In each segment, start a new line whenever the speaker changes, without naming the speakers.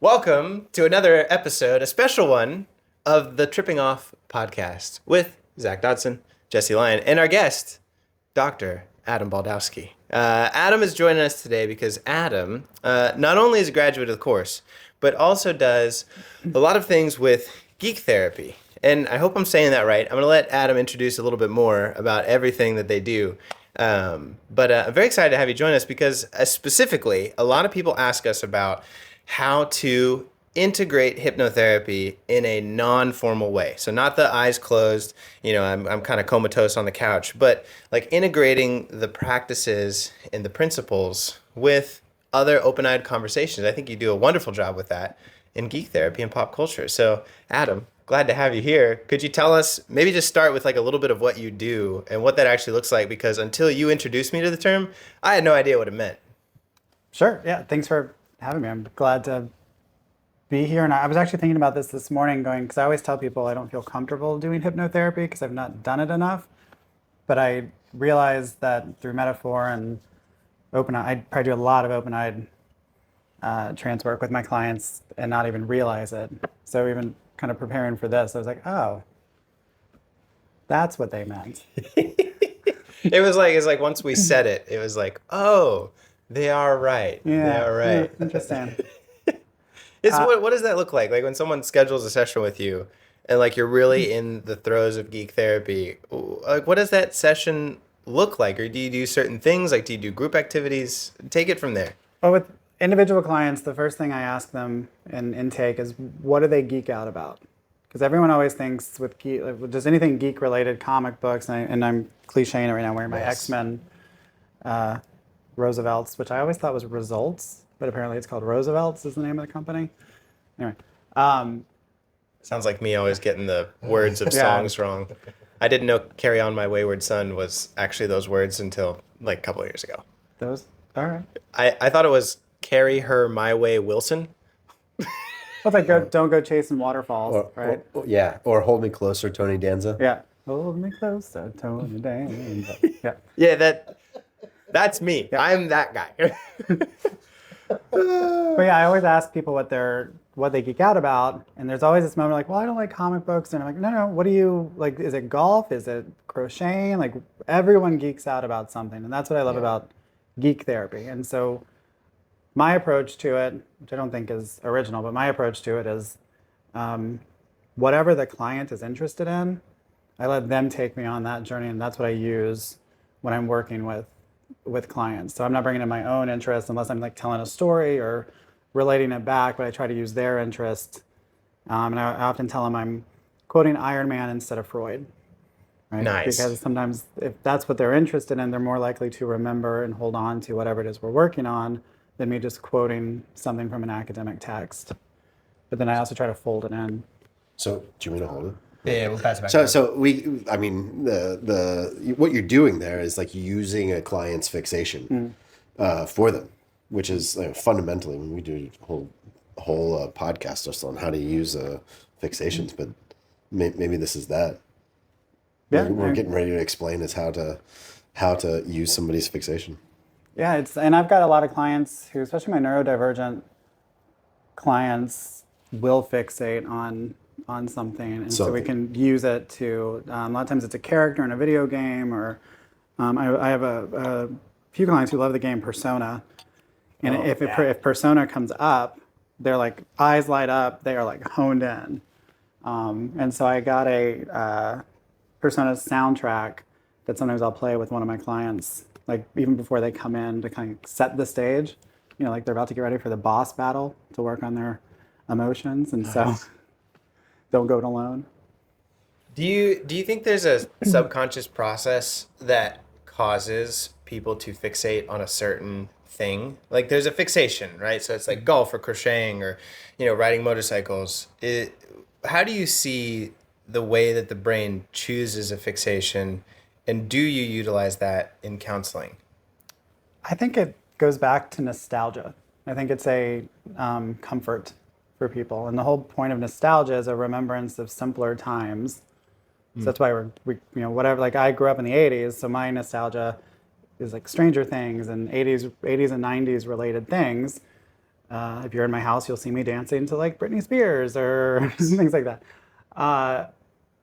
Welcome to another episode, a special one of the Tripping Off podcast with Zach Dodson, Jesse Lyon, and our guest, Dr. Adam Baldowski. Adam is joining us today because Adam not only is a graduate of the course, but also does a lot of things with Geek Therapy. And I hope I'm saying that right. I'm going to let Adam introduce a little bit more about everything that they do. But I'm very excited to have you join us because specifically, a lot of people ask us about how to integrate hypnotherapy in a non-formal way. So not the eyes closed, I'm kind of comatose on the couch, but like integrating the practices and the principles with other open-eyed conversations. I think you do a wonderful job with that in geek therapy and pop culture. So Adam, glad to have you here. Could you tell us, maybe just start with like a little bit of what you do and what that actually looks like? Because until you introduced me to the term, I had no idea what it meant.
Sure. Yeah. Thanks for having me. I'm glad to be here. And I was actually thinking about this morning because I always tell people I don't feel comfortable doing hypnotherapy because I've not done it enough. But I realized that through metaphor and I probably do a lot of open-eyed trance work with my clients and not even realize it. So even kind of preparing for this, I was like, oh, that's what they meant.
It's like once we said it, it was like, oh, they are right.
Yeah,
they are right.
Interesting.
What does that look like? Like when someone schedules a session with you and like you're really in the throes of geek therapy, like what does that session look like? Or do you do certain things? Like do you do group activities? Take it from there.
Well, with individual clients, the first thing I ask them in intake is, what do they geek out about? Because everyone always thinks with geek, does anything geek related, comic books, and I'm clichéing it right now, wearing my X-Men Roosevelts, which I always thought was Results, but apparently it's called Roosevelts is the name of the company. Anyway.
Sounds like me always getting the words of songs wrong. I didn't know Carry On My Wayward Son was actually those words until like a couple of years ago.
All right.
I thought it was Carry Her My Way Wilson.
Well, it's like don't go chasing waterfalls, right?
Or Hold Me Closer, Tony Danza.
Yeah. Hold me closer, Tony Danza. Yeah.
Yeah, that's me. Yeah. I'm that guy.
But yeah, I always ask people what they geek out about, and there's always this moment like, well, I don't like comic books, and I'm like, no, what do you like? Is it golf? Is it crocheting? Like everyone geeks out about something, and that's what I love about geek therapy. And so my approach to it, which I don't think is original, but my approach to it is whatever the client is interested in, I let them take me on that journey, and that's what I use when I'm working with clients. So I'm not bringing in my own interest unless I'm like telling a story or relating it back, but I try to use their interest. And I often tell them I'm quoting Iron Man instead of Freud. Right?
Nice.
Because sometimes if that's what they're interested in, they're more likely to remember and hold on to whatever it is we're working on than me just quoting something from an academic text. But then I also try to fold it in.
So do you want me to hold it?
Yeah, we'll pass it back.
So what you're doing there is like using a client's fixation for them, which is fundamentally when we do a whole podcast just on how to use fixations, but maybe this is that.
Yeah,
we're getting ready to explain is how to use somebody's fixation.
Yeah, and I've got a lot of clients who, especially my neurodivergent clients, will fixate on something, and so we can use it to. A lot of times it's a character in a video game, or I have a few clients who love the game Persona, and if Persona comes up, they're like eyes light up, they are like honed in, and so I got a Persona soundtrack that sometimes I'll play with one of my clients, like even before they come in to kind of set the stage, like they're about to get ready for the boss battle to work on their emotions, and so don't go it alone.
Do you think there's a subconscious process that causes people to fixate on a certain thing? Like there's a fixation, right? So it's like golf or crocheting or riding motorcycles. How do you see the way that the brain chooses a fixation, and do you utilize that in counseling?
I think it goes back to nostalgia. I think it's a comfort for people, and the whole point of nostalgia is a remembrance of simpler times. So that's why we whatever. Like I grew up in the '80s, so my nostalgia is like Stranger Things and '80s and '90s related things. if you're in my house, you'll see me dancing to like Britney Spears or things like that.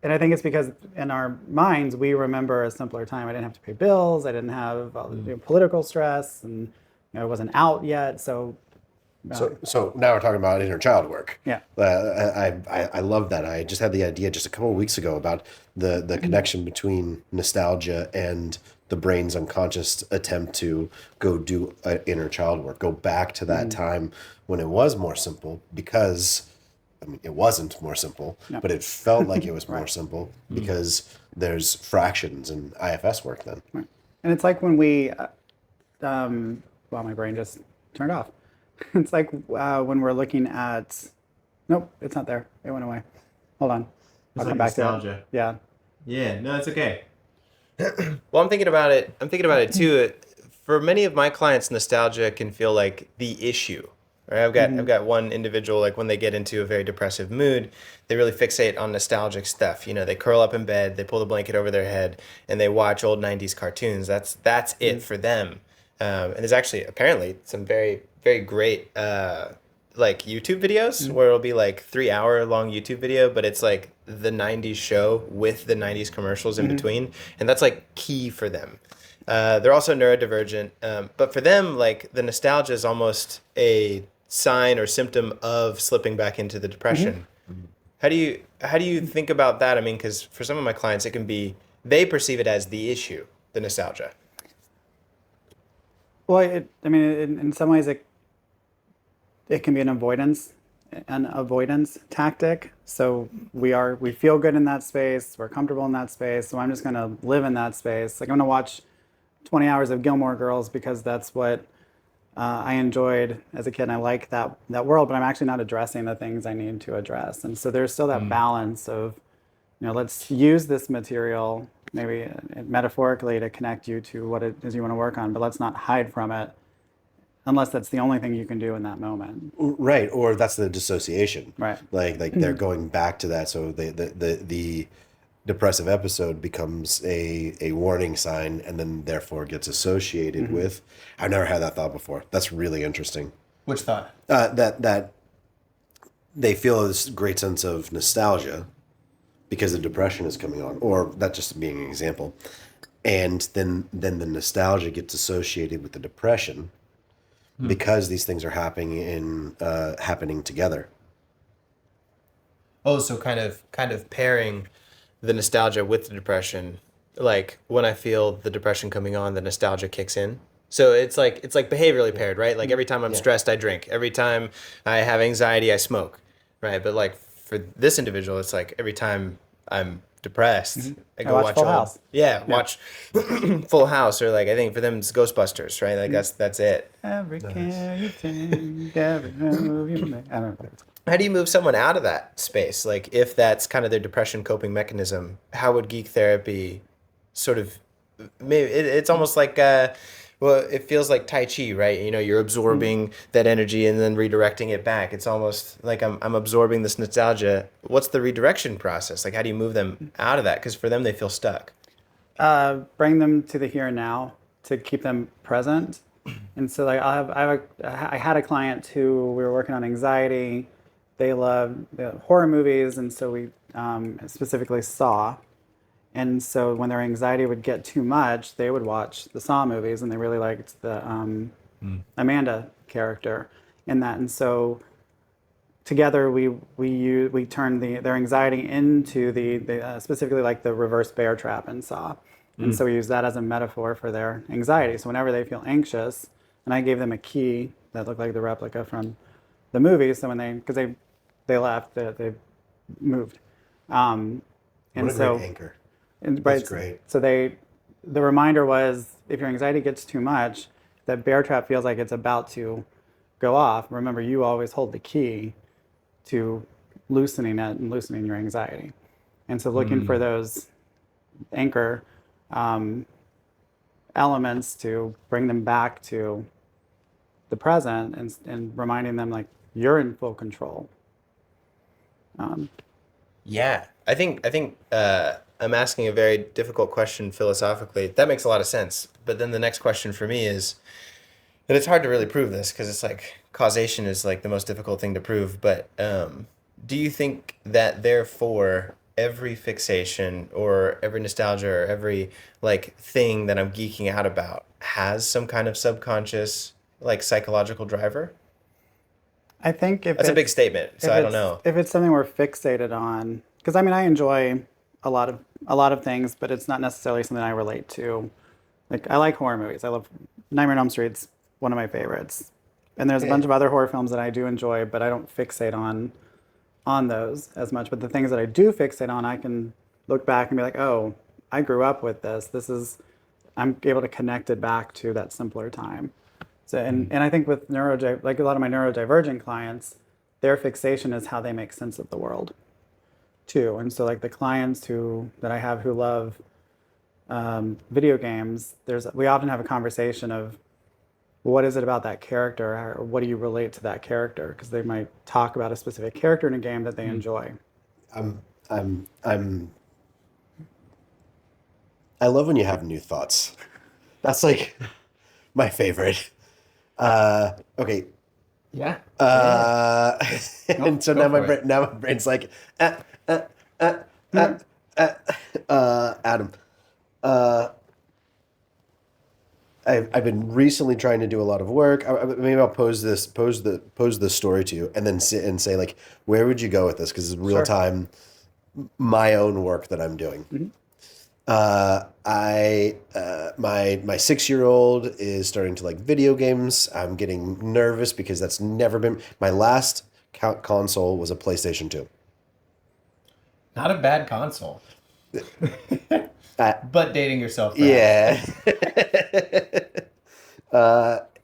And I think it's because in our minds, we remember a simpler time. I didn't have to pay bills. I didn't have political stress, and I wasn't out yet. So
now we're talking about inner child work.
Yeah.
I love that. I just had the idea just a couple of weeks ago about the connection between nostalgia and the brain's unconscious attempt to go do inner child work, go back to that time when it was more simple, because I mean, it wasn't more simple, but it felt like it was more simple because there's fractions and IFS work then.
Right. And it's like when we, well, my brain just turned off. It's like when we're looking at, nope, it's not there. It went away. Hold on. I'll come back to it. Yeah.
Yeah, no, it's okay. Well, I'm thinking about it too. For many of my clients, nostalgia can feel like the issue. Right? I've got one individual, like when they get into a very depressive mood, they really fixate on nostalgic stuff. You know, they curl up in bed, they pull the blanket over their head, and they watch old 90s cartoons. That's it for them. And there's actually apparently some very, very great like YouTube videos where it'll be like 3-hour long YouTube video, but it's like the 90s show with the 90s commercials in between. And that's like key for them. They're also neurodivergent. But for them, like the nostalgia is almost a sign or symptom of slipping back into the depression. How do you think about that? I mean, because for some of my clients, it can be, they perceive it as the issue, the nostalgia.
Well, in some ways, it can be an avoidance tactic. So we feel good in that space, we're comfortable in that space, so I'm just going to live in that space. Like I'm going to watch 20 hours of Gilmore Girls because that's what I enjoyed as a kid, and I like that world, but I'm actually not addressing the things I need to address. And so there's still that balance of, let's use this material maybe metaphorically to connect you to what it is you want to work on, but let's not hide from it unless that's the only thing you can do in that moment.
Right, or that's the dissociation.
Right.
Like they're going back to that, so the depressive episode becomes a warning sign, and then therefore gets associated with. I've never had that thought before. That's really interesting.
Which thought?
That they feel this great sense of nostalgia because the depression is coming on, or that just being an example, and then the nostalgia gets associated with the depression because these things are happening together.
Oh, so kind of pairing the nostalgia with the depression. Like when I feel the depression coming on, the nostalgia kicks in. So it's like behaviorally paired, right? Like every time I'm stressed, I drink. Every time I have anxiety, I smoke, right? But like for this individual, it's like every time I'm depressed, I go watch
Full House.
Watch Full House, or like I think for them it's Ghostbusters, right? Like that's it.
Every care you take, every move you make. I don't know.
How do you move someone out of that space? Like if that's kind of their depression coping mechanism, how would Geek Therapy sort of, maybe it's almost like, well, it feels like Tai Chi, right? You're absorbing that energy and then redirecting it back. It's almost like I'm absorbing this nostalgia. What's the redirection process? Like how do you move them out of that? Because for them, they feel stuck.
Bring them to the here and now to keep them present. And so like I had a client who we were working on anxiety. They love horror movies, and so we specifically Saw. And so when their anxiety would get too much, they would watch the Saw movies, and they really liked the Amanda character in that. And so together we turned their anxiety into the specifically like the reverse bear trap in Saw. And so we use that as a metaphor for their anxiety. So whenever they feel anxious, and I gave them a key that looked like the replica from the movie. So because they left, they moved. And
what a
so
great anchor.
That's
great.
So the reminder was, if your anxiety gets too much, that bear trap feels like it's about to go off. Remember, you always hold the key to loosening it and loosening your anxiety. And so looking for those anchor elements to bring them back to the present and reminding them like you're in full control.
Yeah, I think I'm asking a very difficult question philosophically. That makes a lot of sense. But then the next question for me is, And it's hard to really prove this because it's like causation is like the most difficult thing to prove. But do you think that therefore every fixation or every nostalgia or every like thing that I'm geeking out about has some kind of subconscious like psychological driver?
I think if
That's a big
it's-
statement, so
if
I don't
it's-
know.
if it's something we're fixated on, because I mean, I enjoy a lot of things, but it's not necessarily something I relate to. Like I like horror movies. I love Nightmare on Elm Street's one of my favorites, and there's a bunch of other horror films that I do enjoy, but I don't fixate on those as much. But the things that I do fixate on, I can look back and be like, oh, I grew up with this. I'm able to connect it back to that simpler time. So, and I think with like a lot of my neurodivergent clients, their fixation is how they make sense of the world too. And so like the clients that I have who love video games, we often have a conversation of what is it about that character, or what do you relate to that character? Because they might talk about a specific character in a game that they enjoy.
I'm I love when you have new thoughts. That's like my favorite. Okay.
Yeah.
And so
go
now
for it.
my brain's like, Adam, I've been recently trying to do a lot of work. Maybe I'll pose the story to you, and then sit and say like, where would you go with this? Because it's real time, my own work that I'm doing. My 6-year-old is starting to like video games. I'm getting nervous because that's never been my last console was a PlayStation 2.
Not a bad console. But dating yourself.
Yeah.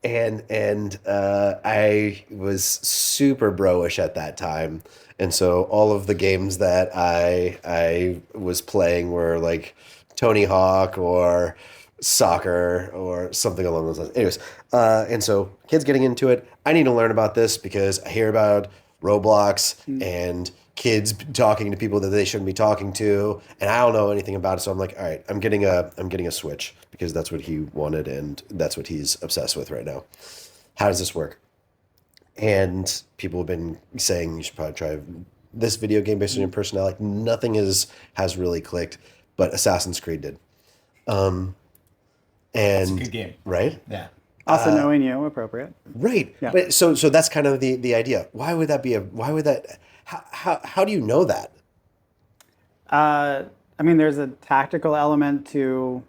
And I was super bro-ish at that time. And so all of the games that I was playing were like Tony Hawk or soccer or something along those lines. Anyways, and so kids getting into it. I need to learn about this because I hear about Roblox and kids talking to people that they shouldn't be talking to, and I don't know anything about it. So I'm like, all right, I'm getting a Switch because that's what he wanted and that's what he's obsessed with right now. How does this work? And people have been saying you should probably try this video game based on your personality. Nothing has really clicked, but Assassin's Creed did. And
It's a good game.
Right?
Yeah.
Also knowing you, appropriate.
Right.
Yeah.
But so that's kind of the idea. Why would that how do you know that?
I mean, there's a tactical element to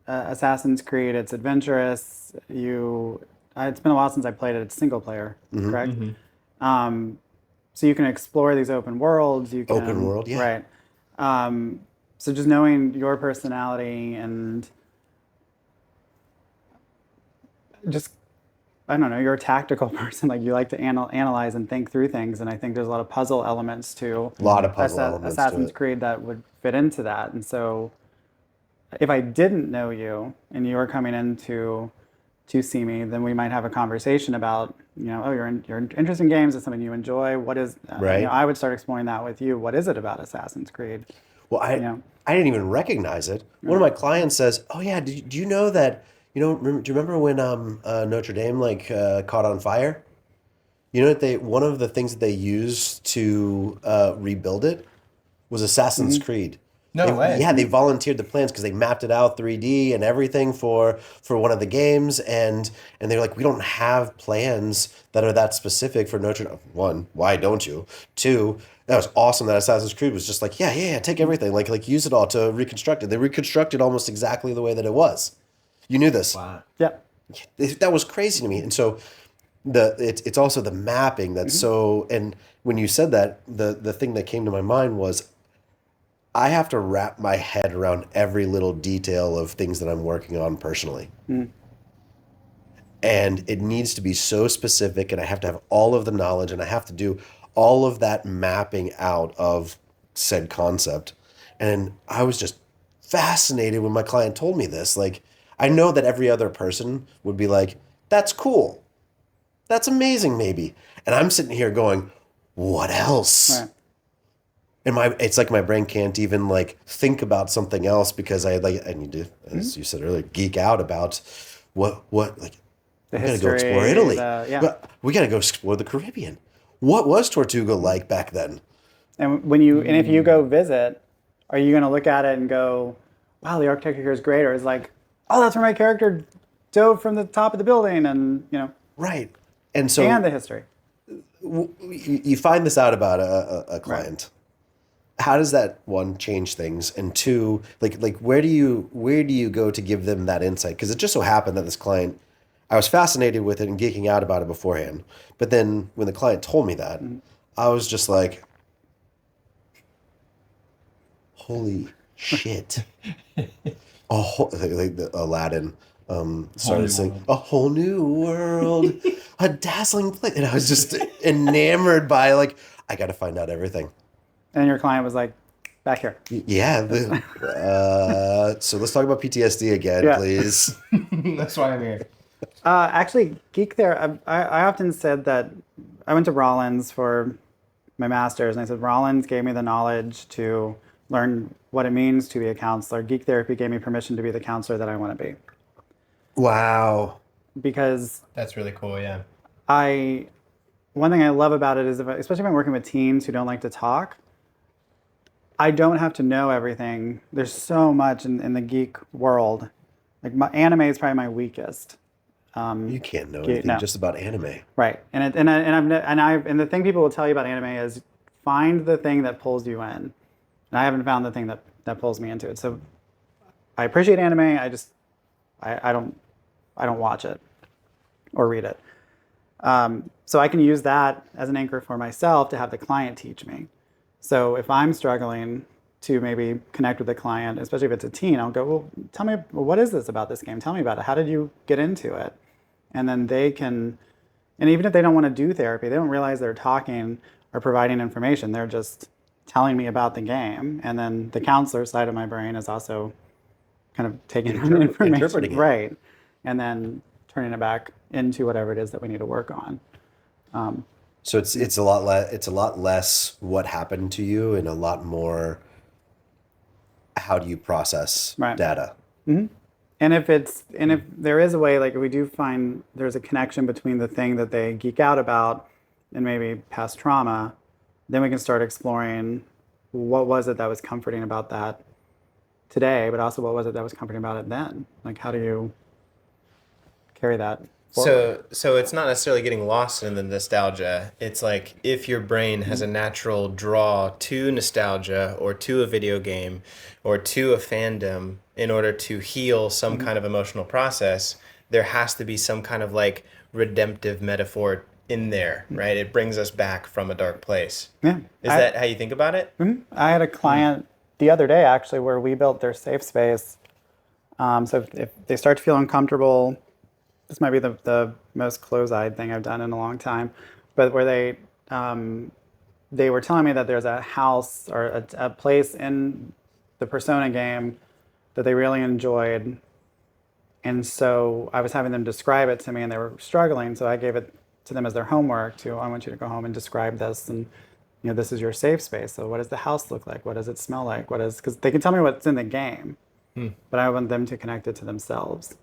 Assassin's Creed. It's adventurous. It's been a while since I played it. It's single player, correct? So you can explore these open worlds.
Open world, yeah.
Right. So just knowing your personality and just, I don't know, you're a tactical person. Like you like to analyze and think through things. And I think there's a lot of puzzle elements to Assassin's Creed that would fit into that. And so if I didn't know you and you were coming in to see me, then we might have a conversation about, oh, you're interested in games. It's something you enjoy. What is,
right.
I would start exploring that with you. What is it about Assassin's Creed?
Well, I didn't even recognize it. One of my clients says, "Oh yeah, do you know that? Do you remember when Notre Dame caught on fire? You know that one of the things that they used to rebuild it was Assassin's Creed.
No way.
Yeah, they volunteered the plans because they mapped it out 3D and everything for one of the games, and they're like, we don't have plans that are that specific for Notre Dame. One, why don't you? Two, that was awesome that Assassin's Creed was just like, yeah, take everything, like use it all to reconstruct it. They reconstructed almost exactly the way that it was. You knew this.
Wow.
Yeah.
That was crazy to me. And so it's also the mapping that's so, and when you said that, the thing that came to my mind was I have to wrap my head around every little detail of things that I'm working on personally. And it needs to be so specific, and I have to have all of the knowledge, and I have to do all of that mapping out of said concept. And I was just fascinated when my client told me this. Like, I know that every other person would be like, that's cool. That's amazing, maybe. And I'm sitting here going, what else?
Right.
And it's like my brain can't even think about something else because I need to, as you said earlier, geek out about what
The
We gotta
history.
go explore Italy. We gotta go explore the Caribbean. What was Tortuga like back then?
And if you go visit, are you going to look at it and go, "Wow, the architecture here is great," or is like, "Oh, that's where my character dove from the top of the building," and
Right. And so
and the history.
you find this out about a client. Right. How does that, one, change things, and two, like where do you go to give them that insight? Because it just so happened that this client, I was fascinated with it and geeking out about it beforehand, but then when the client told me that, I was just like, holy shit. Like the Aladdin started saying, a whole new world, a dazzling place. And I was just enamored by, like, I got to find out everything.
And your client was like, back here.
Yeah. So let's talk about PTSD again, please.
That's why I'm here.
Actually, Geek Therapy, I often said that I went to Rollins for my master's, and I said Rollins gave me the knowledge to learn what it means to be a counselor. Geek Therapy gave me permission to be the counselor that I want to be.
Wow.
Because
that's really cool, yeah.
One thing I love about it is, especially if I'm working with teens who don't like to talk, I don't have to know everything. There's so much in the geek world. Like, anime is probably my weakest.
You can't know anything just about anime,
right? And the thing people will tell you about anime is find the thing that pulls you in, and I haven't found the thing that pulls me into it. So I appreciate anime. I don't watch it or read it. So I can use that as an anchor for myself to have the client teach me. So if I'm struggling to maybe connect with a client, especially if it's a teen, I'll go, well, tell me, what is this about this game? Tell me about it. How did you get into it? And then they can, and even if they don't want to do therapy, they don't realize they're talking or providing information. They're just telling me about the game. And then the counselor side of my brain is also kind of taking information.
Interpreting it.
Right. And then turning it back into whatever it is that we need to work on.
So it's a lot less what happened to you and a lot more how do you process data.
Mm-hmm. And if there is a way, like if we do find there's a connection between the thing that they geek out about and maybe past trauma, then we can start exploring what was it that was comforting about that today, but also what was it that was comforting about it then? Like, how do you carry that forward?
So it's not necessarily getting lost in the nostalgia. It's like if your brain has a natural draw to nostalgia or to a video game or to a fandom in order to heal some kind of emotional process, there has to be some kind of like redemptive metaphor in there, right? It brings us back from a dark place.
Yeah.
Is that how you think about it?
Mm-hmm. I had a client the other day actually where we built their safe space. So if they start to feel uncomfortable, this might be the most close-eyed thing I've done in a long time, but where they were telling me that there's a house or a place in the Persona game that they really enjoyed. And so I was having them describe it to me and they were struggling. So I gave it to them as their homework I want you to go home and describe this. And, this is your safe space. So what does the house look like? What does it smell like? Because they can tell me what's in the game, but I want them to connect it to themselves.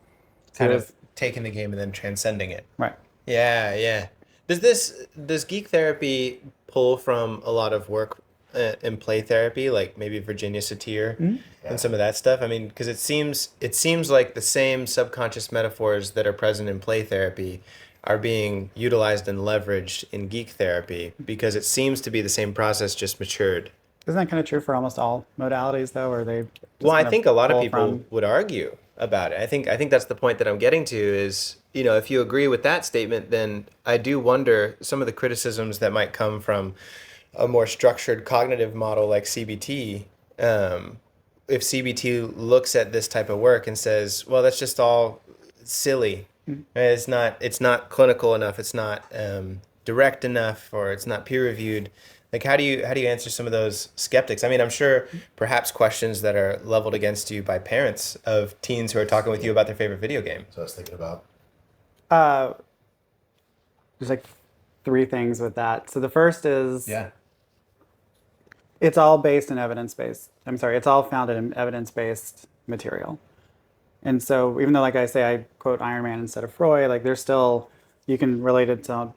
Kind of taking the game and then transcending it.
Right.
Yeah, yeah. Does Geek Therapy pull from a lot of work in play therapy, like maybe Virginia Satir and some of that stuff? I mean, because it seems like the same subconscious metaphors that are present in play therapy are being utilized and leveraged in Geek Therapy because it seems to be the same process, just matured.
Isn't that kind of true for almost all modalities, though? Or they?
Well, I think a lot of people would argue about it. I think that's the point that I'm getting to is, if you agree with that statement, then I do wonder some of the criticisms that might come from a more structured cognitive model like CBT. If CBT looks at this type of work and says, well, that's just all silly. It's not clinical enough. It's not direct enough, or it's not peer reviewed. Like, how do you answer some of those skeptics? I mean, I'm sure perhaps questions that are leveled against you by parents of teens who are talking with you about their favorite video game.
So I was thinking about.
There's like 3 things with that. So the first is it's all based in evidence-based. It's all founded in evidence-based material. And so even though, like I say, I quote Iron Man instead of Freud, like there's still, you can relate it to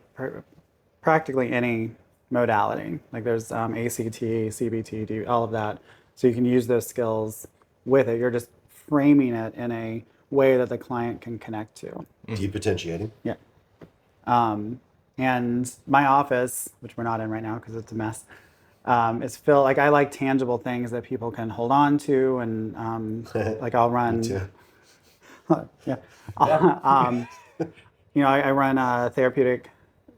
practically any modality. Like there's ACT, CBT, all of that. So you can use those skills with it. You're just framing it in a way that the client can connect to.
Depotentiating.
Yeah. And my office, which we're not in right now because it's a mess, is filled, like I like tangible things that people can hold on to, and like I'll run.
Me too.
Yeah. I run therapeutic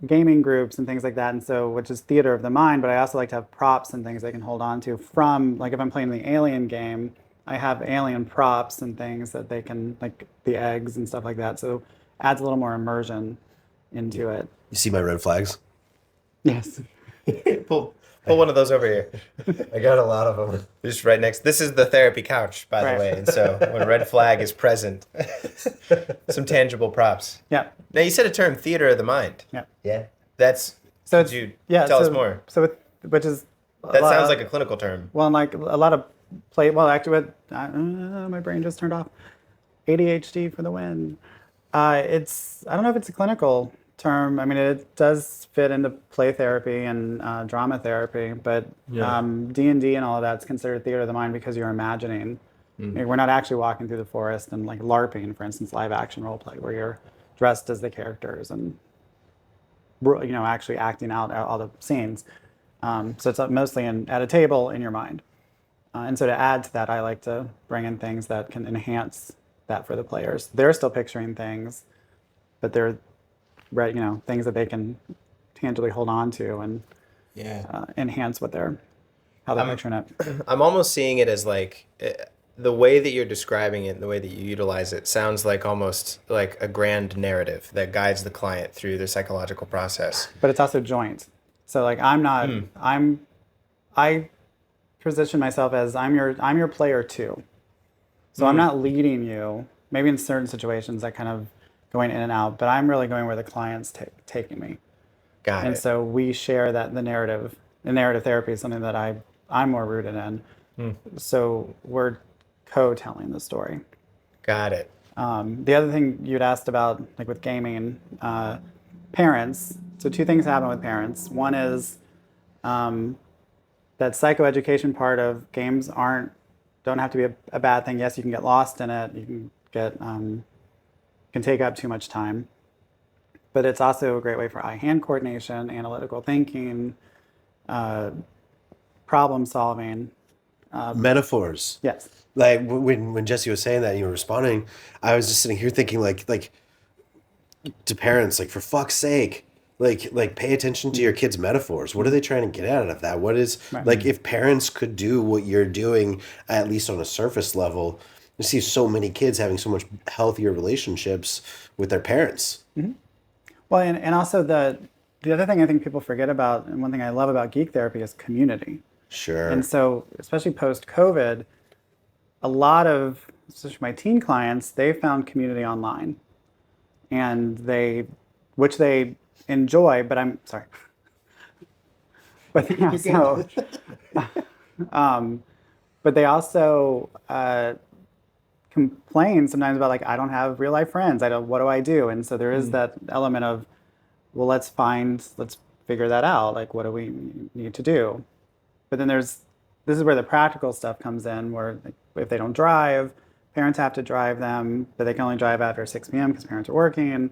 gaming groups and things like that, and so which is theater of the mind, but I also like to have props and things they can hold on to from, like if I'm playing the alien game, I have alien props and things that they can, like the eggs and stuff like that, so adds a little more immersion into it.
You see my red flags?
Yes.
Pull one of those over here.
I got a lot of them.
Just right next. This is the therapy couch, by
Right.
the way. And so when red flag is present, some tangible props.
Yeah.
Now you said a term, theater of the mind.
Yeah.
Yeah.
That's,
So
could you tell us more?
So which is
That sounds like a clinical term.
well, and like a lot of actually, my brain just turned off. ADHD for the win. I don't know if it's a clinical term. I mean, it does fit into play therapy and drama therapy, but D&D and all of that's considered theater of the mind because you're imagining. Like, we're not actually walking through the forest and like LARPing, for instance, live action role play, where you're dressed as the characters and actually acting out all the scenes. So it's mostly at a table in your mind. And so to add to that, I like to bring in things that can enhance that for the players. They're still picturing things, but they're things that they can tangibly hold on to and enhance how they're picturing it.
I'm almost seeing it as like the way that you're describing it, the way that you utilize it, sounds like almost like a grand narrative that guides the client through their psychological process.
But it's also joint. So like I position myself as I'm your player too. So I'm not leading you. Maybe in certain situations I kind of going in and out, but I'm really going where the client's taking me.
Got
And
it.
so we share that the narrative therapy is something that I'm more rooted in. So we're co-telling the story.
Got it.
The other thing you'd asked about, like with gaming, parents. So two things happen with parents. One is that psychoeducation part of games don't have to be a bad thing. Yes, you can get lost in it. You can get can take up too much time. But it's also a great way for eye-hand coordination, analytical thinking, problem solving.
Metaphors.
Yes.
Like when Jesse was saying that and you were responding, I was just sitting here thinking like to parents, like for fuck's sake, like pay attention to your kids' metaphors. What are they trying to get out of that? What is like if parents could do what you're doing, at least on a surface level, you see so many kids having so much healthier relationships with their parents.
Mm-hmm. Well, and also the other thing I think people forget about, and one thing I love about Geek Therapy is community.
Sure.
And so, especially post-COVID, a lot of, especially my teen clients, they found community online, and which they enjoy. But I'm sorry. But they also, but they also complain sometimes about like, I don't have real life friends. What do I do? And so there is that element of, well, let's figure that out. Like, what do we need to do? But then this is where the practical stuff comes in, where like, if they don't drive, parents have to drive them, but they can only drive after 6 p.m. because parents are working,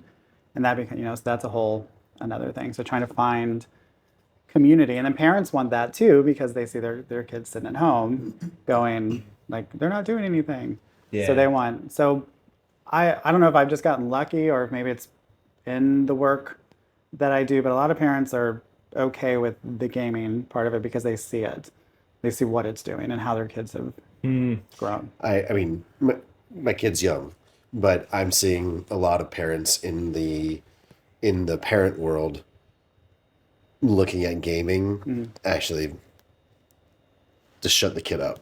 and that becomes, so that's a whole another thing. So trying to find community, and then parents want that too because they see their kids sitting at home, going like they're not doing anything.
Yeah.
So they want. So I don't know if I've just gotten lucky or if maybe it's in the work that I do, but a lot of parents are okay with the gaming part of it because they see it. They see what it's doing and how their kids have grown.
I mean, my kid's young, but I'm seeing a lot of parents in the parent world looking at gaming actually to shut the kid up.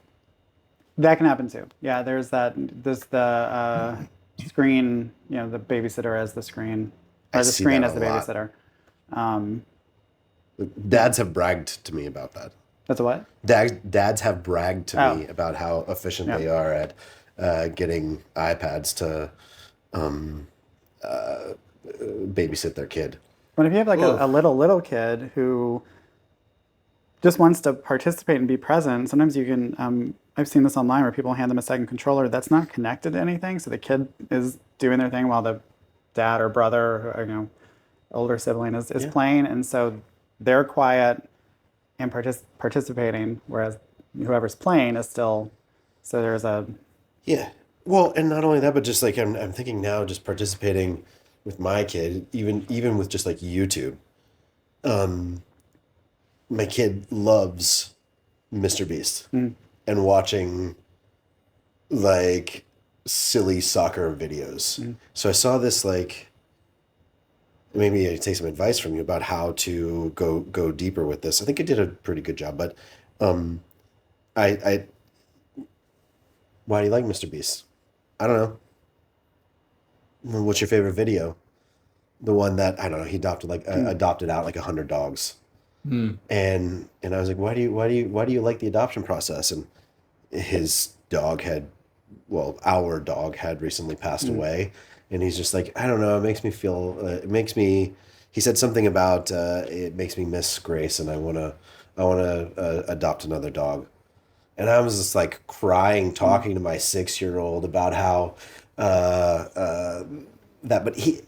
That can happen too. Yeah, there's the screen, the babysitter as the screen, or the screen as the babysitter.
Dads have bragged to me about that.
That's a what?
Dads have bragged to me about how efficient they are getting iPads to babysit their kid.
But if you have like a little kid who just wants to participate and be present, sometimes you can, I've seen this online where people hand them a second controller that's not connected to anything. So the kid is doing their thing while the dad or brother or, older sibling is playing. And so they're quiet and participating, whereas whoever's playing is still, so there's a...
Yeah. Well, and not only that, but just like I'm thinking now, just participating with my kid, even with just like YouTube. My kid loves Mr. Beast and watching like silly soccer videos. So I saw this, like, maybe I take some advice from you about how to go deeper with this. I think I did a pretty good job, but I why do you like Mr. Beast? I don't know. What's your favorite video? The one that, I don't know, he adopted out like 100 dogs. And I was like, why do you like the adoption process? And his dog our dog had recently passed away, and he's just like, I don't know, it makes me feel he said something about it makes me miss Grace, and I want to adopt another dog. And I was just like crying, talking to my 6-year-old about how but he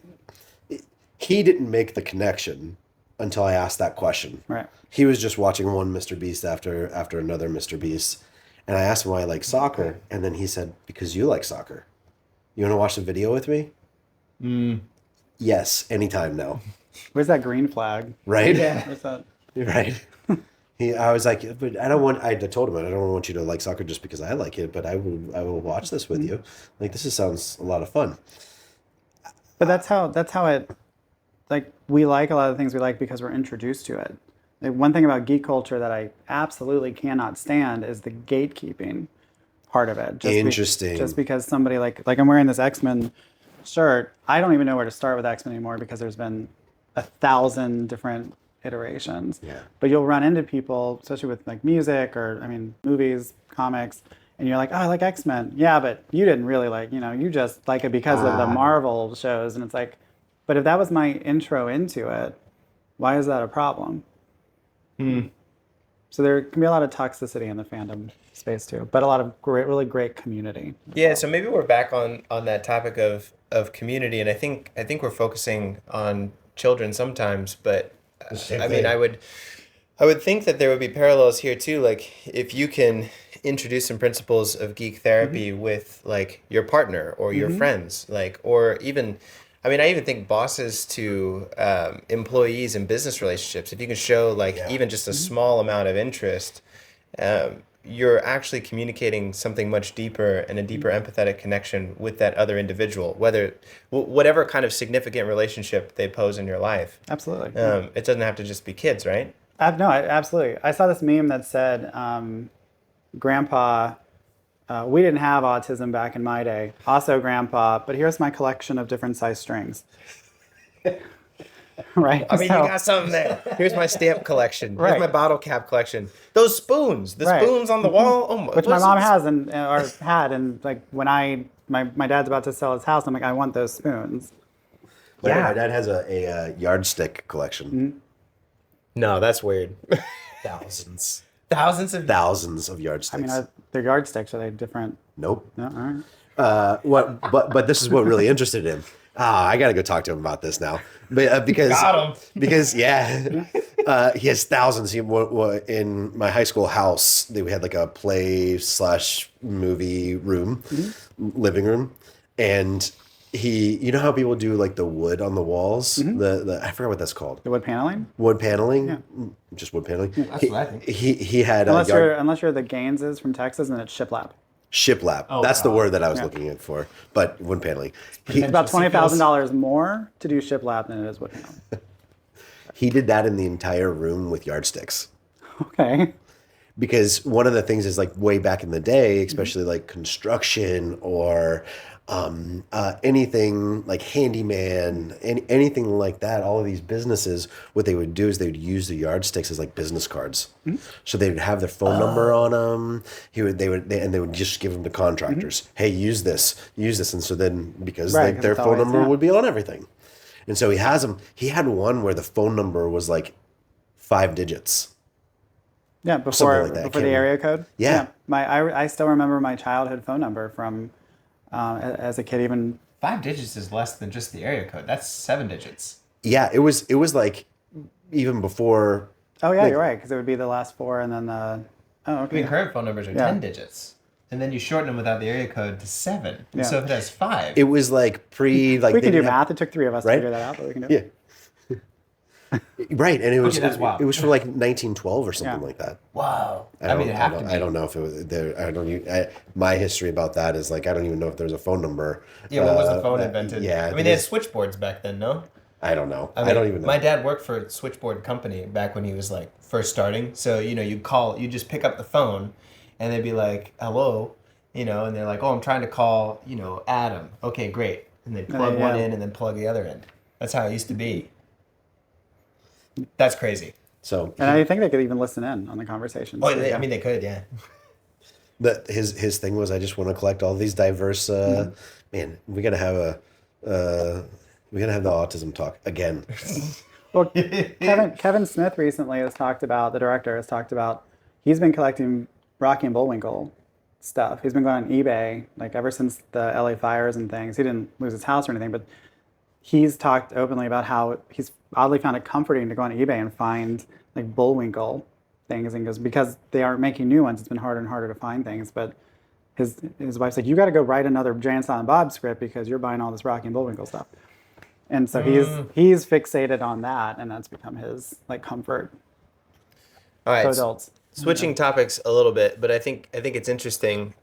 didn't make the connection until I asked that question.
Right.
He was just watching one Mr. Beast after another Mr. Beast. And I asked him why I like soccer. And then he said, because you like soccer. You want to watch the video with me? Yes, anytime now.
Where's that green flag?
Right?
Yeah. Where's that?
Right. I was like, but I told him, I don't want you to like soccer just because I like it, but I will watch this with you. Like, sounds a lot of fun.
But that's how it, like, we like a lot of things we like because we're introduced to it. Like, one thing about geek culture that I absolutely cannot stand is the gatekeeping part of it.
Interesting.
Just because somebody like I'm wearing this X-Men shirt, I don't even know where to start with X-Men anymore because there's been 1,000 different iterations.
Yeah.
But you'll run into people, especially with like music or, movies, comics, and you're like, oh, I like X-Men. Yeah, but you didn't really like, you just like it because of the Marvel shows. And it's like, but if that was my intro into it, why is that a problem? So there can be a lot of toxicity in the fandom space too, but a lot of really great community.
Yeah, so maybe we're back on that topic of community, and I think we're focusing on children sometimes, but I would think that there would be parallels here too. Like, if you can introduce some principles of geek therapy with like your partner or your friends, like, or even, I even think bosses to employees in business relationships, if you can show even just a small amount of interest, you're actually communicating something much deeper and a deeper empathetic connection with that other individual, whatever kind of significant relationship they pose in your life.
Absolutely.
It doesn't have to just be kids, right?
Absolutely. I saw this meme that said, Grandpa, we didn't have autism back in my day. Also, Grandpa, but here's my collection of different size strings. Right?
You got something there. Here's my stamp collection. Here's my bottle cap collection. Those spoons. Spoons on the wall. Oh my,
which my mom has or had. And like when my dad's about to sell his house, I'm like, I want those spoons.
Yeah. My dad has a yardstick collection.
No, that's weird.
Thousands of yardsticks.
Are their yardsticks, are they different?
Nope.
No, all right.
But this is what really interested him. I got to go talk to him about this now. But, because he has thousands. In my high school house, we had like a play/movie room, living room, and you know how people do like the wood on the walls, the I forgot what that's called.
The wood paneling.
Yeah. Just wood paneling.
Yeah, that's what I think.
He had
unless you're the Gaineses from Texas, and it's shiplap.
Shiplap. That's the word that I was looking for. But wood paneling.
It's about $20,000 more to do shiplap than it is wood paneling.
He did that in the entire room with yardsticks.
Okay.
Because one of the things is like way back in the day, especially like construction or anything like handyman, anything like that. All of these businesses, what they would do is they would use the yardsticks as like business cards. So they would have their phone number on them. They would just give them to contractors. Hey, use this, and so then because
Right, 'cause
their
it's
phone
always-
number
yeah.
would be on everything, and so he has them. He had one where the phone number was like 5 digits.
Yeah, before
like that.
before the area code.
Yeah.
I still remember my childhood phone number from as a kid. Even
5 digits is less than just the area code. That's 7 digits.
Yeah, it was like even before.
oh yeah,
Like-
you're right, because it would be the last four and then the oh
I
okay.
mean, current phone numbers are
Yeah.
10 digits. And then you shorten them without the area code to 7.
Yeah.
So if it has 5.
It was like like
we
they
can do
didn't have-
math. It took 3 of us
right?
to figure that out, but we can do it.
Yeah. Right, and it was
Okay, that's wild.
it was for like 1912 or something
Yeah.
like that.
Wow.
I
mean, it have to be.
I don't know if it was there. I don't even. My history about that is like I don't even know if there's a phone number.
Yeah, what was the phone
that-
invented?
Yeah,
I mean, they had switchboards back then, no?
I don't know.
I mean,
I don't even know.
My dad worked for a switchboard company back when he was like first starting. So, you just pick up the phone and they'd be like, hello, and they're like, oh, I'm trying to call, Adam. Okay, great. And they'd plug one
yeah.
in and then plug the other end. That's how it used to be. That's crazy.
So
And I think they could even listen in on the conversations.
Oh, I mean, they could, yeah.
his thing was I just want to collect all these diverse. Man, we gotta have the autism talk again.
Well, Kevin Smith recently the director has talked about, he's been collecting Rocky and Bullwinkle stuff. He's been going on eBay, like ever since the LA fires and things. He didn't lose his house or anything, but he's talked openly about how he's oddly found it comforting to go on eBay and find like Bullwinkle things, and goes, because they aren't making new ones, it's been harder and harder to find things. But his wife's like, you got to go write another Jay and Silent Bob script because you're buying all this Rocky and Bullwinkle stuff. And so he's fixated on that, and that's become his like comfort
All right.
to adults.
Switching topics a little bit, but I think it's interesting.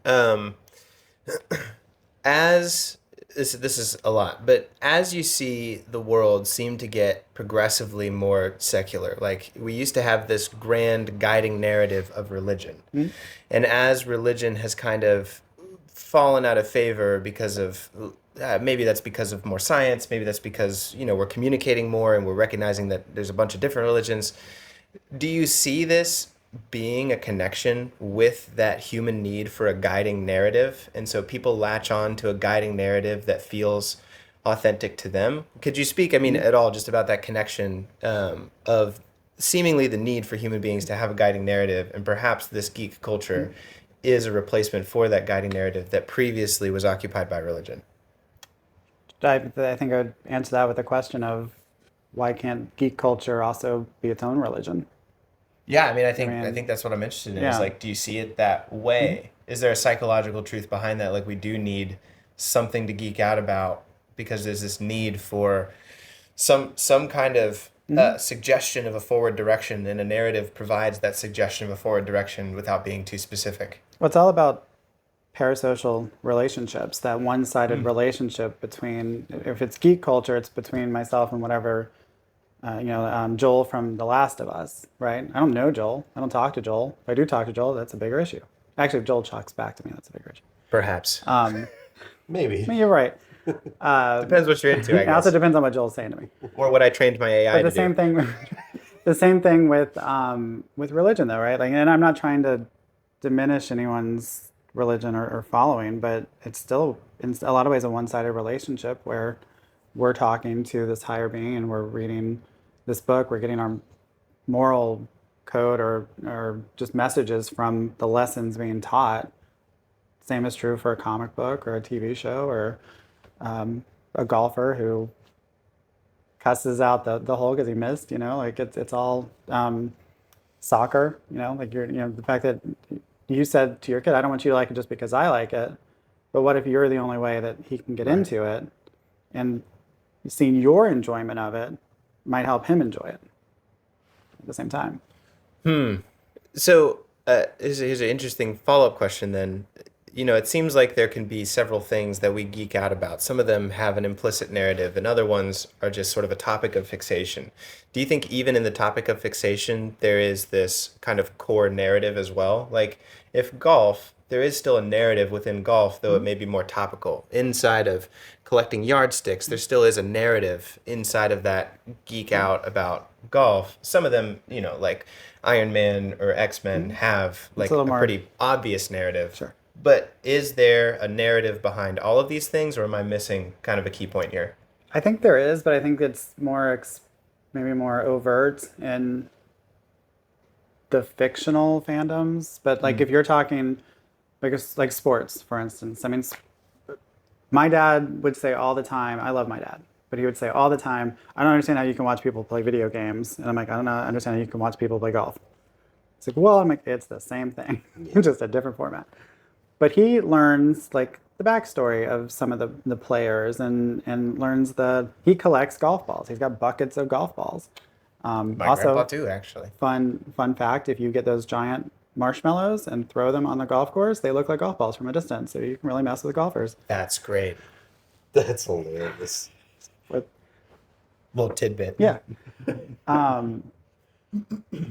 As this is a lot, but as you see the world seem to get progressively more secular, like we used to have this grand guiding narrative of religion, and as religion has kind of fallen out of favor because of maybe that's because of more science, maybe that's because we're communicating more and we're recognizing that there's a bunch of different religions. Do you see this being a connection with that human need for a guiding narrative, and so people latch on to a guiding narrative that feels authentic to them? Could you speak, at all just about that connection of seemingly the need for human beings to have a guiding narrative, and perhaps this geek culture is a replacement for that guiding narrative that previously was occupied by religion?
I think I would answer that with a question of, why can't geek culture also be its own religion?
Yeah, I think that's what I'm interested in. Is
Yeah.
like, do you see it that way? Is there a psychological truth behind that? Like, we do need something to geek out about because there's this need for some kind of suggestion of a forward direction, and a narrative provides that suggestion of a forward direction without being too specific.
Well, it's all about parasocial relationships, that one-sided relationship between, if it's geek culture, it's between myself and whatever, Joel from The Last of Us, right? I don't know Joel. I don't talk to Joel. If I do talk to Joel, that's a bigger issue. Actually, if Joel talks back to me, that's a bigger issue.
Perhaps.
Maybe.
I mean, you're right.
Depends what you're into, I
It also
guess.
depends on what Joel's saying to me.
Or what I trained my AI
But
to
the same
do.
thing, the same thing with religion, though, right? Like, and I'm not trying to diminish anyone's religion or following, but it's still, in a lot of ways, a one-sided relationship where we're talking to this higher being and we're reading this book, we're getting our moral code or just messages from the lessons being taught. Same is true for a comic book or a TV show or a golfer who cusses out the hole because he missed, like it's all soccer, like the fact that you said to your kid, I don't want you to like it just because I like it, but what if you're the only way that he can get into it, and seeing your enjoyment of it might help him enjoy it at the same time.
So here's an interesting follow-up question then. It seems like there can be several things that we geek out about. Some of them have an implicit narrative, and other ones are just sort of a topic of fixation. Do you think even in the topic of fixation, there is this kind of core narrative as well? Like, if golf there is still a narrative within golf, though it may be more topical. Inside of collecting yardsticks, there still is a narrative inside of that geek out about golf. Some of them, like Iron Man or X-Men have like a pretty obvious narrative.
Sure.
But is there a narrative behind all of these things, or am I missing kind of a key point here?
I think there is, but I think it's maybe more overt in the fictional fandoms. But like if you're talking like sports, for instance, I mean, my dad would say all the time, I love my dad, but he would say all the time, I don't understand how you can watch people play video games. And I'm like, I don't understand how you can watch people play golf. It's like, well, I'm like, it's the same thing, just a different format. But he learns like the backstory of some of the players and learns he collects golf balls. He's got buckets of golf balls.
My grandpa too, actually.
Fun fact, if you get those giant marshmallows and throw them on the golf course, they look like golf balls from a distance. So you can really mess with golfers.
That's great.
That's hilarious.
Little tidbit.
Yeah. So I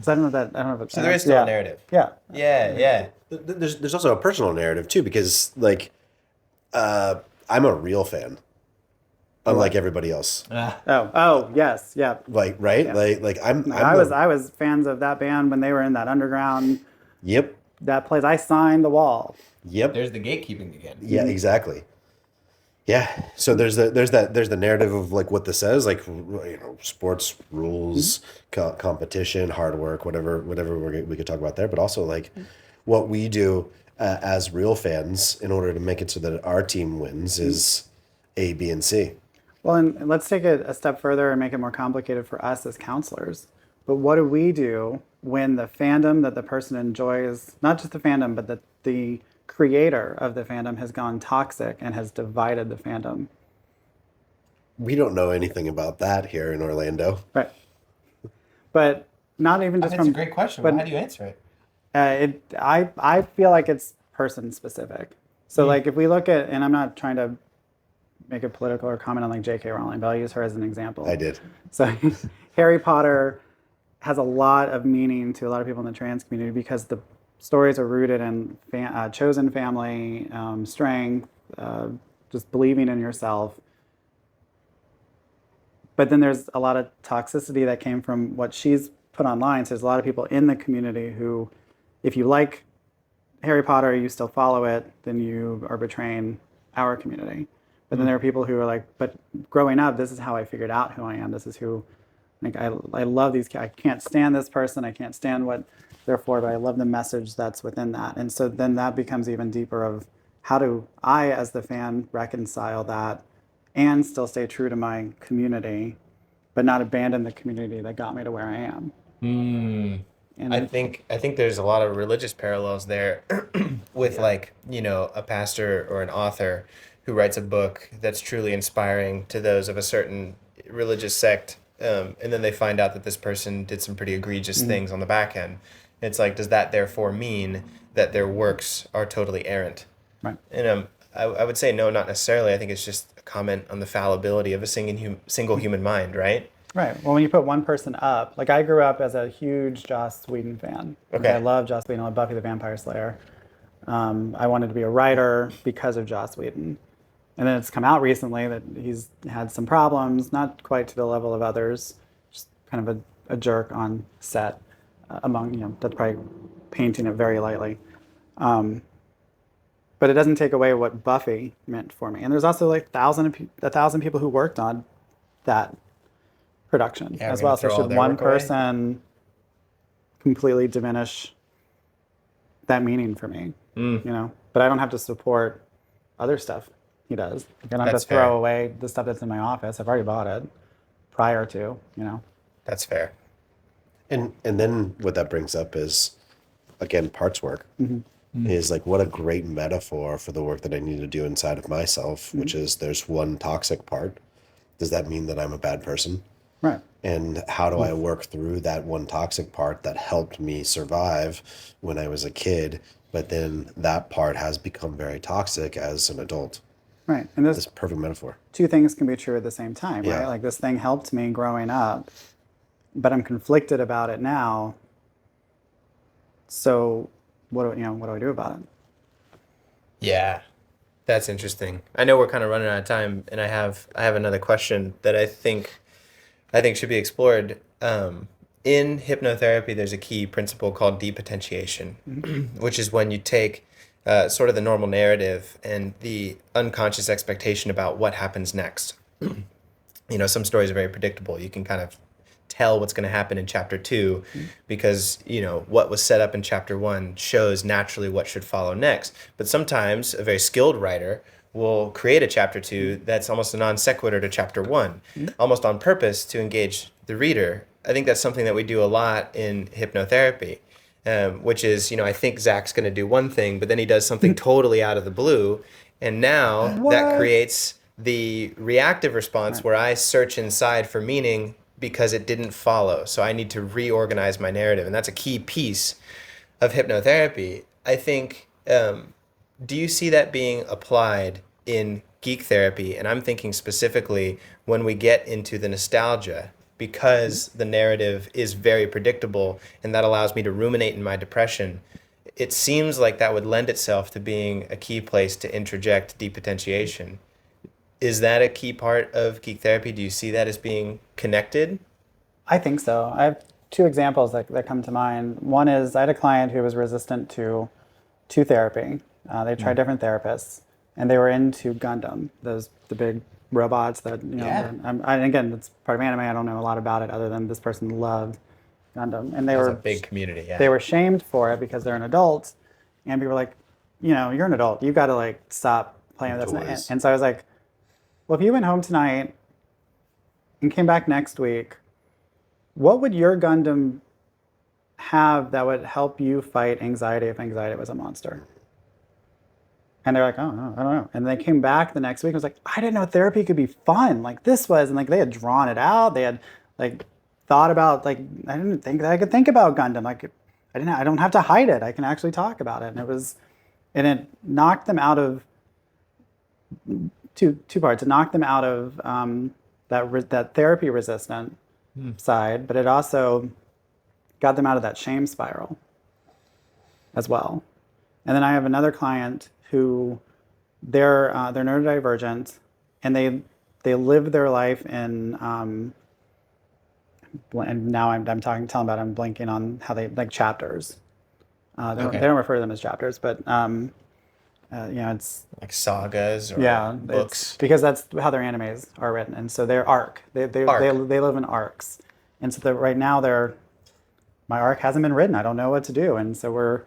don't know if
so there is still a narrative.
Yeah.
Yeah.
There's also a personal narrative too, because like I'm a real fan, unlike everybody else.
Oh yes, yeah.
Like right, yeah. like
I was fans of that band when they were in that underground.
Yep.
That place, I signed the wall.
Yep.
There's the gatekeeping again.
Yeah, exactly. Yeah. So there's the narrative of like what this says, like sports rules, competition, hard work, whatever we could talk about there, but also like what we do as real fans in order to make it so that our team wins is A, B, and C.
Well, and let's take it a step further and make it more complicated for us as counselors. But what do we do when the fandom that the person enjoys, not just the fandom, but the creator of the fandom has gone toxic and has divided the fandom?
We don't know anything about that here in Orlando.
Right. But not even just
That's a great question. But how do you answer it?
I feel like it's person specific. So like if we look at, and I'm not trying to make a political or comment on like J.K. Rowling, but I'll use her as an example.
I did.
So Harry Potter has a lot of meaning to a lot of people in the trans community because the stories are rooted in chosen family, strength, just believing in yourself. But then there's a lot of toxicity that came from what she's put online. So there's a lot of people in the community who, if you like Harry Potter, you still follow it, then you are betraying our community. But then there are people who are like, but growing up, this is how I figured out who I am. This is who, like, I love these, I can't stand this person. I can't stand what they're for, but I love the message that's within that. And so then that becomes even deeper of how do I, as the fan, reconcile that and still stay true to my community, but not abandon the community that got me to where I am. And
I think there's a lot of religious parallels there with like, a pastor or an author who writes a book that's truly inspiring to those of a certain religious sect. And then they find out that this person did some pretty egregious things on the back end. It's like, does that therefore mean that their works are totally errant?
Right.
And I would say no, not necessarily. I think it's just a comment on the fallibility of a single human mind, right?
Right. Well, when you put one person up, like I grew up as a huge Joss Whedon fan.
Okay.
I love Joss Whedon. I love Buffy the Vampire Slayer. I wanted to be a writer because of Joss Whedon. And then it's come out recently that he's had some problems, not quite to the level of others, just kind of a jerk on set among, that's probably painting it very lightly. But it doesn't take away what Buffy meant for me. And there's also like 1,000 people who worked on that production as well. So should one person completely diminish that meaning for me? But I don't have to support other stuff he does. I don't have to throw away the stuff that's in my office. I've already bought it prior to,
That's fair.
And then what that brings up is, again, parts work. Is like what a great metaphor for the work that I need to do inside of myself, which is there's one toxic part. Does that mean that I'm a bad person?
Right.
And how do I work through that one toxic part that helped me survive when I was a kid, but then that part has become very toxic as an adult?
Right. And
this perfect metaphor.
Two things can be true at the same time,
Yeah.
right? Like this thing helped me growing up, but I'm conflicted about it now. So what do I do about it?
Yeah, that's interesting. I know we're kind of running out of time, and I have another question that I think should be explored. In hypnotherapy, there's a key principle called depotentiation, which is when you take sort of the normal narrative and the unconscious expectation about what happens next. Some stories are very predictable. You can kind of tell what's going to happen in chapter 2 because, what was set up in chapter 1 shows naturally what should follow next. But sometimes a very skilled writer will create a chapter 2 that's almost a non sequitur to chapter 1, almost on purpose to engage the reader. I think that's something that we do a lot in hypnotherapy, which is, I think Zach's going to do one thing, but then he does something totally out of the blue. And now that creates the reactive response where I search inside for meaning because it didn't follow. So I need to reorganize my narrative. And that's a key piece of hypnotherapy. I think, do you see that being applied in geek therapy? And I'm thinking specifically when we get into the nostalgia, because the narrative is very predictable and that allows me to ruminate in my depression. It seems like that would lend itself to being a key place to interject depotentiation. Is that a key part of geek therapy? Do you see that as being connected?
I think so. I have 2 examples that come to mind. One is I had a client who was resistant to therapy. They tried different therapists, and they were into Gundam, the big robots that, and again, it's part of anime. I don't know a lot about it other than this person loved Gundam. And they were
a big community, yeah.
They were shamed for it because they're an adult, and people were like, you're an adult. You got to stop playing with this. And so I was like, well, if you went home tonight and came back next week, what would your Gundam have that would help you fight anxiety if anxiety was a monster? And they're like, oh, no, I don't know. And they came back the next week and was like, I didn't know therapy could be fun like this was. And they had drawn it out. They had thought about, I didn't think that I could think about Gundam. I don't have to hide it. I can actually talk about it. And it knocked them out of two parts. It knocked them out of that therapy resistant side, but it also got them out of that shame spiral as well. And then I have another client who they're neurodivergent, and they live their life in and now I'm telling about I'm blanking on how they chapters. They don't refer to them as chapters, but it's
like sagas or books,
because that's how their animes are written, and so they're arc. They live in arcs, and so right now my arc hasn't been written. I don't know what to do, and so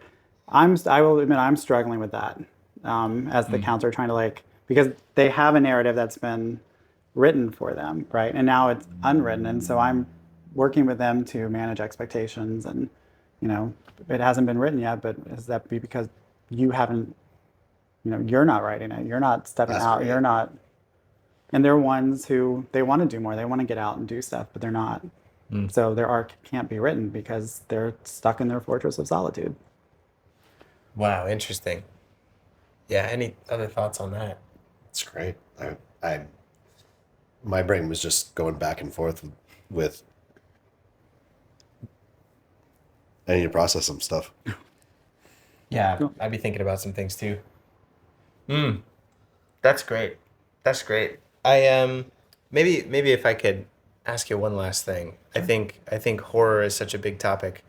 I will admit I'm struggling with that as the counselor, trying to because they have a narrative that's been written for them, right, and now it's unwritten, and so I'm working with them to manage expectations, and it hasn't been written yet, but is that because you haven't? You're not writing it. You're not stepping out. Great. You're not. And they're ones who they want to do more. They want to get out and do stuff, but they're not. So their arc can't be written because they're stuck in their fortress of solitude.
Wow, interesting. Yeah. Any other thoughts on that?
It's great. My brain was just going back and forth with. I need to process some stuff.
Yeah, I'd be thinking about some things too. That's great. That's great. I maybe if I could ask you one last thing. Sure. I think horror is such a big topic.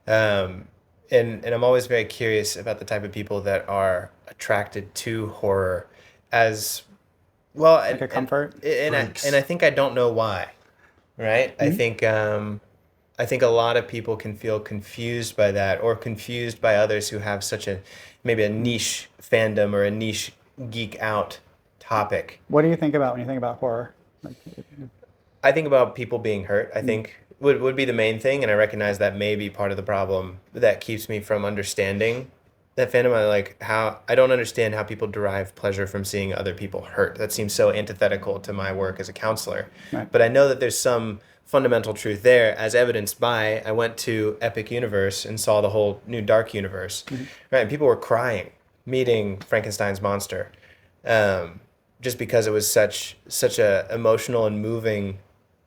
And I'm always very curious about the type of people that are attracted to horror as well,
a comfort.
And I think I don't know why. Right? Mm-hmm. I think a lot of people can feel confused by that, or confused by others who have such maybe a niche fandom or a niche geek out topic.
What do you think about when you think about horror?
I think about people being hurt. I think would be the main thing, and I recognize that may be part of the problem that keeps me from understanding that fandom. I don't understand how people derive pleasure from seeing other people hurt. That seems so antithetical to my work as a counselor. Right. But I know that there's some fundamental truth there, as evidenced by I went to Epic Universe and saw the whole new Dark Universe, right? And people were crying meeting Frankenstein's monster, just because it was such a emotional and moving,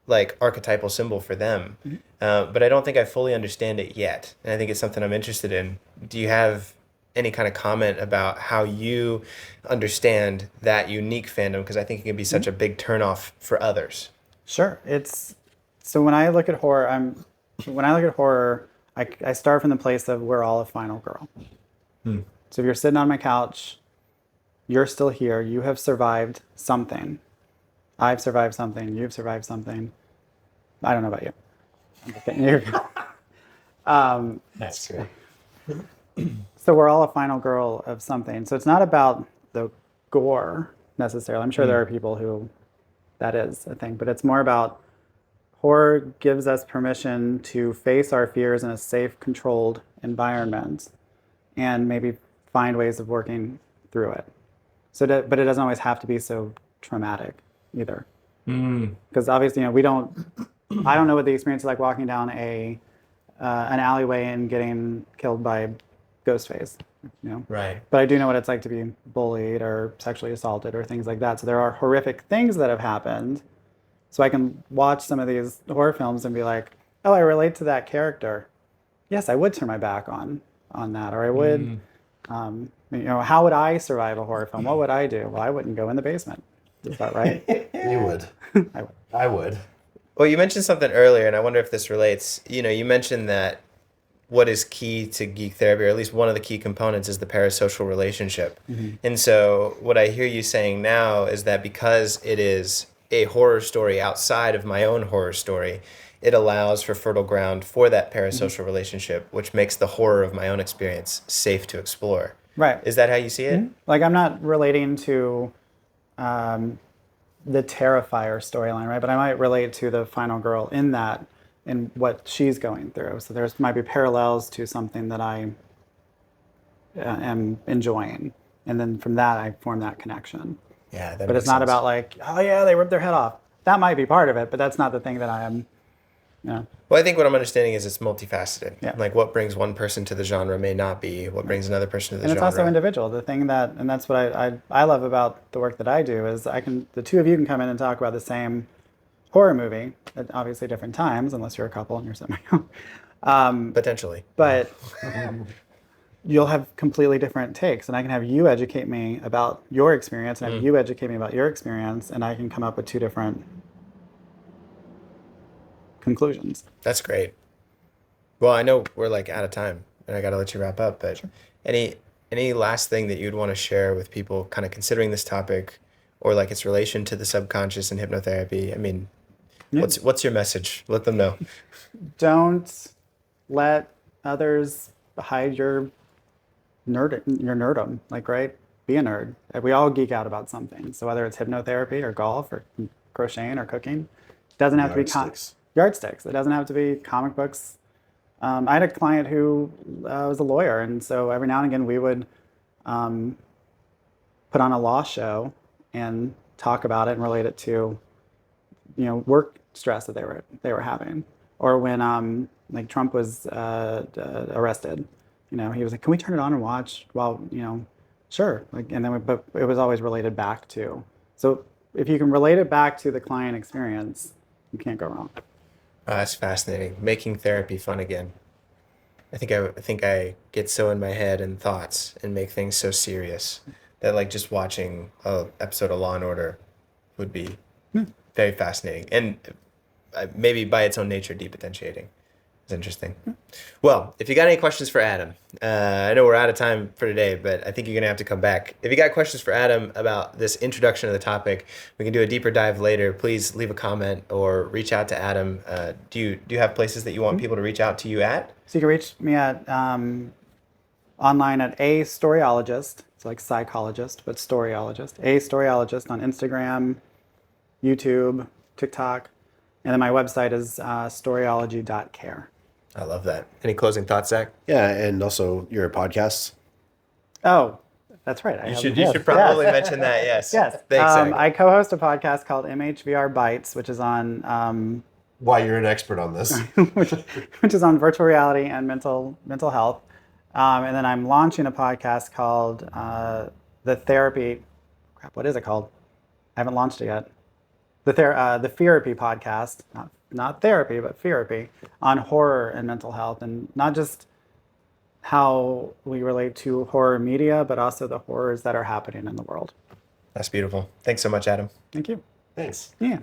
archetypal symbol for them. But I don't think I fully understand it yet, and I think it's something I'm interested in. Do you have any kind of comment about how you understand that unique fandom, because I think it can be such a big turnoff for others.
Sure. So when I look at horror, I start from the place of we're all a final girl. So if you're sitting on my couch, you're still here. You have survived something. I've survived something. You've survived something. I don't know about you.
That's great.
So we're all a final girl of something. So it's not about the gore necessarily. I'm sure there are people who that is a thing, but it's more about horror gives us permission to face our fears in a safe, controlled environment and maybe find ways of working through it. But it doesn't always have to be so traumatic either. Because obviously, I don't know what the experience is like walking down an alleyway and getting killed by Ghostface,
Right.
But I do know what it's like to be bullied or sexually assaulted or things like that. So there are horrific things that have happened. So I can watch some of these horror films and be like, oh, I relate to that character. Yes, I would turn my back on that. Or I would, how would I survive a horror film? What would I do? Well, I wouldn't go in the basement. Is that right?
You would. I would.
Well, you mentioned something earlier, and I wonder if this relates. You mentioned that what is key to geek therapy, or at least one of the key components, is the parasocial relationship. And so what I hear you saying now is that because it is a horror story outside of my own horror story, it allows for fertile ground for that parasocial relationship, which makes the horror of my own experience safe to explore.
Right.
Is that how you see it?
Like, I'm not relating to the Terrifier storyline, right? But I might relate to the final girl in that, in what she's going through. So there's might be parallels to something that I am enjoying. And then from that, I form that connection.
Yeah,
but it's not about like, oh yeah, they ripped their head off. That might be part of it, but that's not the thing that I am,
Well, I think what I'm understanding is it's multifaceted.
Yeah.
Like what brings one person to the genre may not be what brings another person to the
and
genre.
it's also individual. The thing and that's what I love about the work that I do is the two of you can come in and talk about the same horror movie at obviously different times, unless you're a couple and you're sitting
Potentially.
But you'll have completely different takes, and I can have you educate me about your experience, and have you educate me about your experience, and I can come up with two different conclusions.
That's great. Well, I know we're like out of time, and I got to let you wrap up, but sure. Any last thing that you'd want to share with people kind of considering this topic, or like its relation to the subconscious and hypnotherapy? I mean, what's your message? Let them know.
Don't let others hide your nerdum, like, right? Be a nerd. We all geek out about something. So whether it's hypnotherapy or golf or crocheting or cooking, it doesn't have to be yardsticks. It doesn't have to be comic books. I had a client who was a lawyer, and so every now and again we would put on a law show and talk about it and relate it to, work stress that they were having, or when like Trump was arrested. He was like, "Can we turn it on and watch?" Well, sure. Like, and then but it was always related back to. So if you can relate it back to the client experience, you can't go wrong.
Oh, that's fascinating. Making therapy fun again. I think I get so in my head and thoughts and make things so serious that like just watching an episode of Law and Order would be very fascinating and maybe by its own nature depotentiating. It's interesting. Well, if you got any questions for Adam, I know we're out of time for today, but I think you're going to have to come back. If you got questions for Adam about this introduction of the topic, we can do a deeper dive later. Please leave a comment or reach out to Adam. Do you have places that you want people to reach out to you at?
So you can reach me at online at A Storyologist. It's like psychologist, but storyologist. A Storyologist on Instagram, YouTube, TikTok. And then my website is storyology.care.
I love that. Any closing thoughts, Zach?
Yeah, and also your podcast.
Oh, that's right.
You should probably mention that. Yes.
Yes.
Thanks, Zach.
I co-host a podcast called MHVR Bites, which is on
Why you're an expert on this?
which is on virtual reality and mental health. And then I'm launching a podcast called The Therapy. Crap, what is it called? I haven't launched it yet. The Therapy podcast, not therapy, but therapy, on horror and mental health, and not just how we relate to horror media, but also the horrors that are happening in the world.
That's beautiful. Thanks so much, Adam.
Thank you.
Thanks.
Yeah.